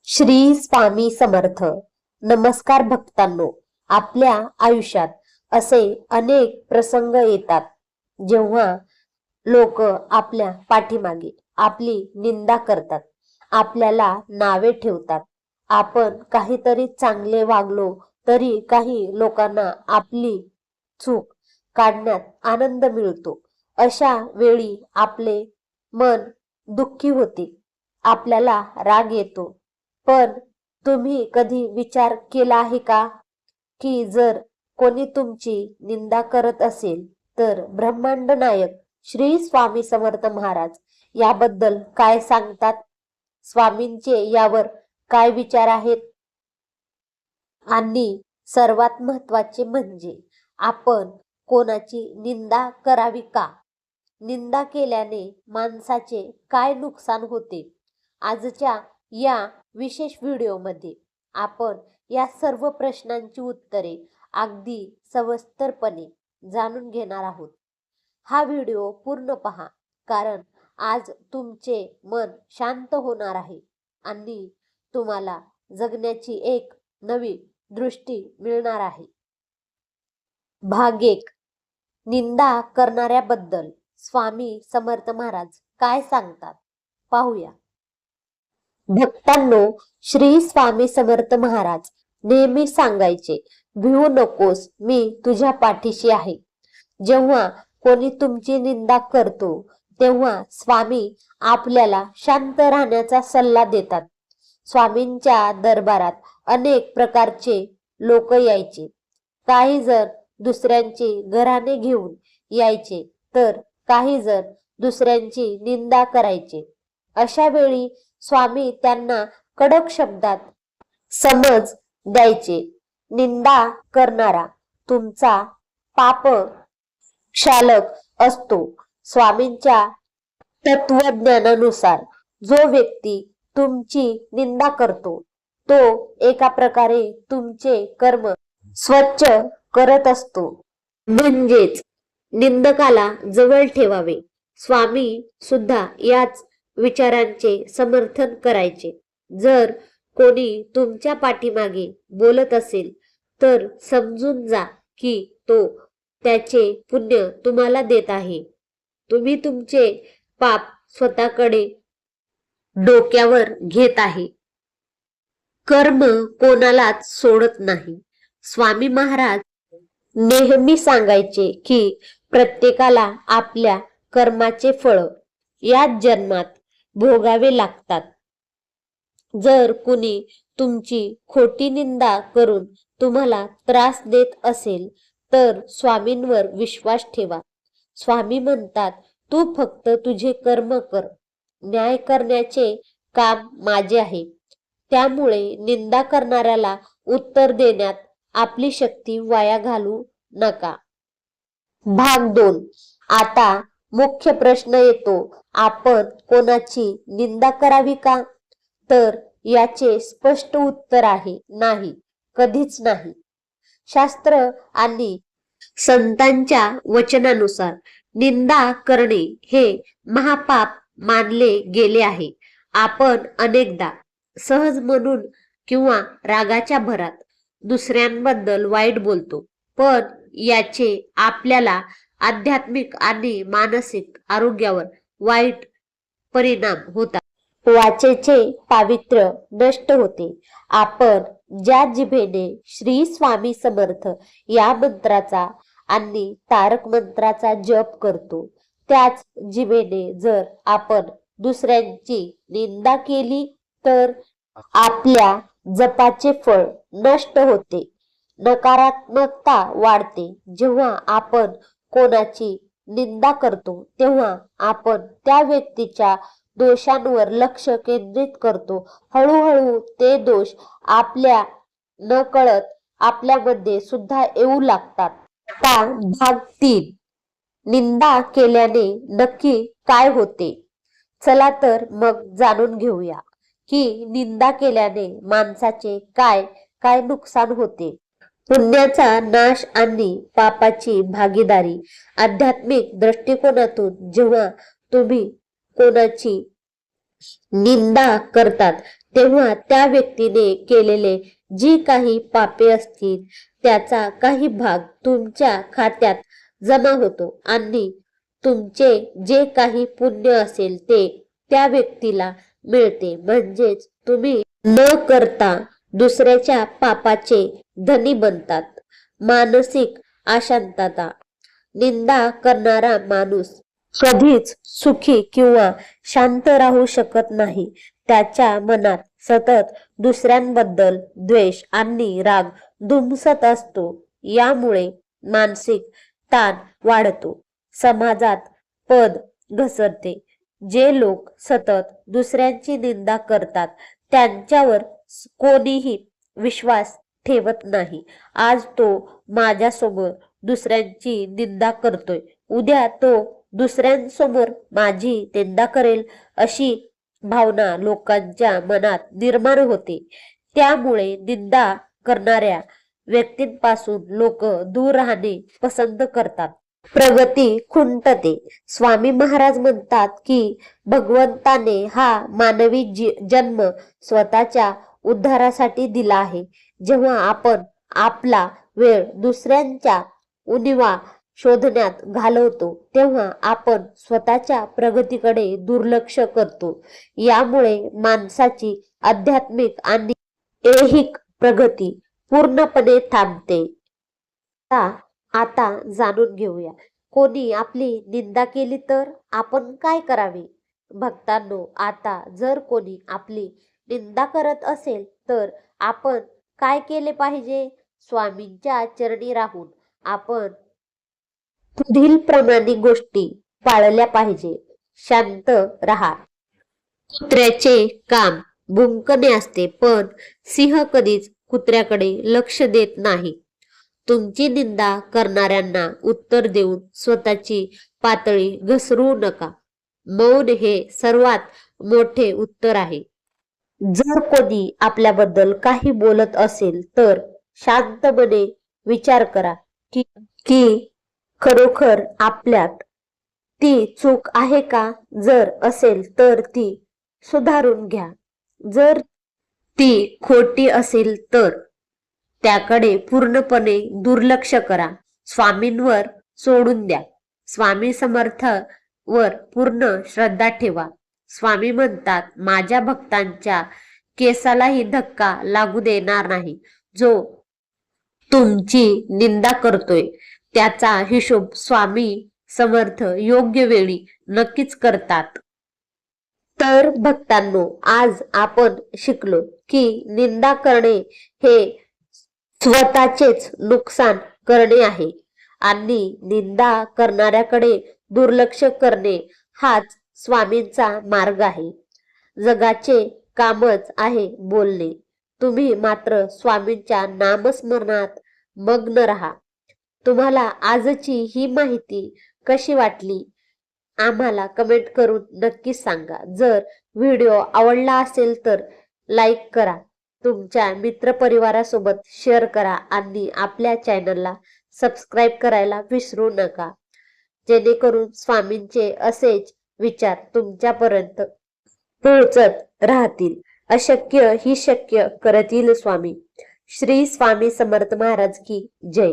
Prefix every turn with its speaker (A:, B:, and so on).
A: श्री स्वामी समर्थ. नमस्कार भक्तांनो. आपल्या आयुष्यात असे अनेक प्रसंग येतात जेव्हा लोक आपल्या पाठीमागे आपली निंदा करतात, आपल्याला नावे ठेवतात. आपण काहीतरी चांगले वागलो तरी काही लोकांना आपली चूक काढण्यात आनंद मिळतो. अशा वेळी आपले मन दुःखी होते, आपल्याला राग येतो. पण तुम्ही कधी विचार केला आहे का की जर कोणी तुमची निंदा करत असेल तर ब्रह्मांड नायक श्री स्वामी समर्थ महाराज याबद्दल काय सांगतात? स्वामींचे यावर काय विचार आहेत? आणि सर्वात महत्वाचे म्हणजे आपण कोणाची निंदा करावी का? निंदा केल्याने माणसाचे काय नुकसान होते? आजच्या या विशेष व्हिडिओमध्ये आपण या सर्व प्रश्नांची उत्तरे अगदी सविस्तरपणे जाणून घेणार आहोत. हा व्हिडिओ पूर्ण पहा, कारण आज तुमचे मन शांत होणार आहे आणि तुम्हाला जगण्याची एक नवी दृष्टी मिळणार आहे. भाग 1. निंदा करणाऱ्याबद्दल स्वामी समर्थ महाराज काय सांगतात पाहूया. भक्तांनो, श्री स्वामी समर्थ महाराज नेहमी सांगायचे, भिवू नकोस, मी तुझ्या पाठीशी आहे. जेव्हा कोणी तुमची निंदा करतो तेव्हा स्वामी आपल्याला शांत राहण्याचा सल्ला देतात. स्वामींच्या दरबारात अनेक प्रकारचे लोक यायचे. काही जण दुसऱ्यांची घराणे घेऊन यायचे तर काही जण दुसऱ्यांची निंदा करायचे. अशा वेळी स्वामी त्यांना कडक शब्दात समज द्यायचे. निंदा करणारा तुमचा पाप क्षालक असतो. स्वामींच्या तत्वज्ञानानुसार जो व्यक्ती तुमची निंदा करतो तो एका प्रकारे तुमचे कर्म स्वच्छ करत असतो. म्हणजेच निंदकाला जवळ ठेवावे. स्वामी सुद्धा याच विचारांचे समर्थन करायचे. जर कोणी तुमच्या पाठीमागे बोलत असेल तर समजून जा की तो त्याचे पुण्य तुम्हाला देत आहे. तुम्ही तुमचे पाप स्वतःकडे डोक्यावर घेत आहे. कर्म कोणालाच सोडत नाही. स्वामी महाराज नेहमी सांगायचे की प्रत्येकाला आपल्या कर्माचे फळ याच जन्मात भोगावे लागतात. जर कुणी तुमची खोटी निंदा करून तुम्हाला त्रास देत असेल तर स्वामींवर विश्वास ठेवा. स्वामी म्हणतात, तू फक्त तुझे कर्म कर, न्याय करण्याचे काम माझे आहे. त्यामुळे निंदा करणाऱ्याला उत्तर देण्यात आपली शक्ती वाया घालू नका. भाग 2. आता मुख्य प्रश्न येतो, आपण कोणाची निंदा करावी का? तर याचे स्पष्ट उत्तर आहे, नाही, कधीच नाही. शास्त्र आणि संतांच्या वचनानुसार निंदा करणे हे महापाप मानले गेले आहे. आपण अनेकदा सहज म्हणून किंवा रागाच्या भरात दुसऱ्यांबद्दल वाईट बोलतो, पण याचे आपल्याला आध्यात्मिक आणि मानसिक आरोग्यावर वाईट परिणाम होतात. वाचेचे पावित्र्य नष्ट होते. आपण ज्या जिभेने श्री स्वामी समर्थ या मंत्राचा आणि तारक मंत्राचा जप करतो त्याच जिभेने जर आपण दुसऱ्यांची निंदा केली तर आपल्या जपाचे फळ नष्ट होते, नकारात्मकता वाढते. जेव्हा आपण कोणाची निंदा करतो तेव्हा आपण त्या व्यक्तीच्या दोषांवर लक्ष केंद्रित करतो. हळूहळू ते दोष आपल्या नकळत आपल्यामध्ये सुद्धा येऊ लागतात. आता भाग 3. निंदा केल्याने नक्की काय होते? चला तर मग जाणून घेऊया की निंदा केल्याने माणसाचे काय काय नुकसान होते. पुण्याचा नाश आणि पापाची भागीदारी. आध्यात्मिक दृष्टिकोनातून जेव्हा तुम्ही कोणाची निंदा करतात तेव्हा त्या व्यक्तीने केलेले जी काही पापे असतील त्याचा काही भाग तुमच्या खात्यात जमा होतो आणि तुमचे जे काही पुण्य असेल ते त्या व्यक्तीला मिळते. म्हणजेच तुम्ही न करता दुसऱ्याच्या पापाचे धनी बनतात. मानसिक अशांतता. निंदा करणारा माणूस कधीच सुखी किंवा शांत राहू शकत नाही. त्याच्या मनात सतत दुसऱ्यांबद्दल द्वेष आणि राग धुमसत असतो. यामुळे मानसिक ताण वाढतो. समाजात पद घसरते. जे लोक सतत दुसऱ्यांची निंदा करतात त्यांच्यावर कोणीही विश्वास ठेवत नाही. आज तो माझ्यासमोर दुसऱ्यांची निंदा करतोय, उद्या तो दुसऱ्यांसमोर माझी निंदा करेल अशी भावना लोकांच्या मनात निर्माण होते. त्यामुळे निंदा करणाऱ्या व्यक्तींपासून लोक दूर राहणे पसंत करतात. प्रगती खुंटते. स्वामी महाराज म्हणतात की भगवंताने हा मानवी जन्म स्वतःच्या उद्धारासाठी दिला आहे. जेव्हा आपण आपला वेळ दुसऱ्यांच्या उणिवा शोधण्यात घालवतो तेव्हा आपण स्वतःच्या प्रगतीकडे दुर्लक्ष करतो. यामुळे माणसाची आध्यात्मिक आणि ऐहिक प्रगती पूर्णपणे थांबते. आता जाणून घेऊया, कोणी आपली निंदा केली तर आपण काय करावे. भक्तांनो, आता जर कोणी आपली निंदा करत असेल तर आपण काय केले पाहिजे. स्वामींच्या चरणी राहून आपण पुढील प्रमाणे गोष्टी पाळल्या पाहिजे. शांत राहा. कुत्र्याचे काम भुंकणे असते पण सिंह कधीच कुत्र्याकडे लक्ष देत नाही. तुमची निंदा करणाऱ्यांना उत्तर देऊन स्वतःची पातळी घसरू नका. मौन हे सर्वात मोठे उत्तर आहे. जर कोणी आपल्याबद्दल काही बोलत असेल तर शांतपणे विचार करा की खरोखर आपल्यात ती चूक आहे का. जर असेल तर ती सुधारून घ्या. जर ती खोटी असेल तर त्याकडे पूर्णपणे दुर्लक्ष करा. स्वामींवर सोडून द्या. स्वामी समर्थावर पूर्ण श्रद्धा ठेवा. स्वामी म्हणतात, माझ्या भक्तांच्या केसालाही धक्का लागू देणार नाही. जो तुमची निंदा करतोय त्याचा हिशोब स्वामी समर्थ योग्य वेळी नक्कीच करतात. तर भक्तांनो, आज आपण शिकलो की निंदा करणे हे स्वतःचेच नुकसान करणे आहे आणि निंदा करणाऱ्याकडे दुर्लक्ष करणे हाच स्वामींचा मार्ग आहे. जगाचे कामच आहे बोलणे. तुम्ही मात्र स्वामींच्या नामस्मरणात मग्न राहा. तुम्हाला आजची ही माहिती कशी वाटली आम्हाला कमेंट करून नक्की सांगा. जर व्हिडिओ आवडला असेल तर लाईक करा, तुमच्या मित्रपरिवारासोबत शेअर करा आणि आपल्या चॅनलला सबस्क्राईब करायला विसरू नका, जेणेकरून स्वामींचे असेच विचार तुमच्यापर्यंत पोहोचत राहतील. अशक्य ही शक्य करतील स्वामी. श्री स्वामी समर्थ महाराज की जय.